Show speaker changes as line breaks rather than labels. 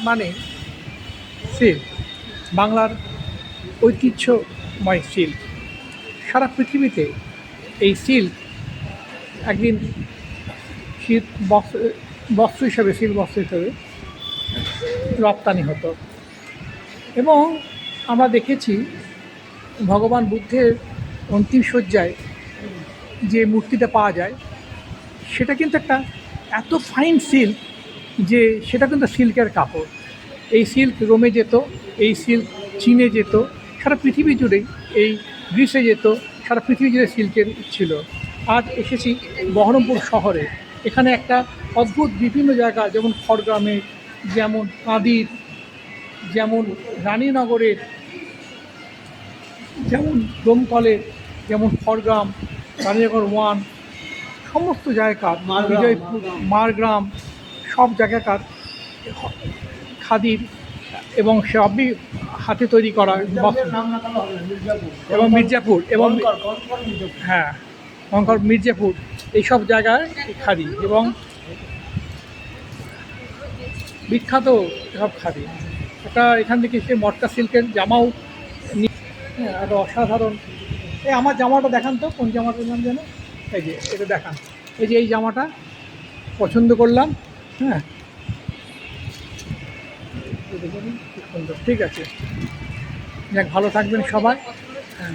মানে সিল্ক, বাংলার ঐতিহ্যময় সিল্ক। সারা পৃথিবীতে এই সিল্ক একদিন শীত বস্ত্র হিসাবে, সিল্ক বস্ত্র হিসাবে রপ্তানি হতো। এবং আমরা দেখেছি ভগবান বুদ্ধের অন্তিম শয্যায় যে মূর্তিটা পাওয়া যায় সেটা কিন্তু একটা এত ফাইন সিল্ক যে সেটা কিন্তু সিল্কের কাপড়। এই সিল্ক রোমে যেত, এই সিল্ক চীনে যেত, সারা পৃথিবী জুড়েই, এই গ্রিসে যেত, সারা পৃথিবী জুড়ে সিল্কের ছিল। আজ এসেছি বহরমপুর শহরে। এখানে একটা অদ্ভুত বিভিন্ন জায়গা, যেমন খড়গ্রামে, যেমন কাঁদির, যেমন রানীনগরের, যেমন দমকলের, যেমন খড়গ্রাম, রানীনগর ওয়ান, সমস্ত জায়গার, বিজয়পুর, মারগ্রাম, সব জায়গাকার খাদির এবং সবই হাতে তৈরি করা এবং মির্জাপুর এবং হ্যাঁ কঙ্কর, মির্জাপুর, এইসব জায়গায় খাদি এবং বিখ্যাত সব খাদি। এটা এখান থেকে সে মটকা সিল্কের জামাও একটা অসাধারণ। এই আমার জামাটা দেখান তো, কোন জামাটার নাম যেন? এই যে এটা দেখান, এই যে এই জামাটা পছন্দ করলাম। হ্যাঁ, খুব সুন্দর। ঠিক আছে, যাক, ভালো থাকবেন সবাই। হ্যাঁ।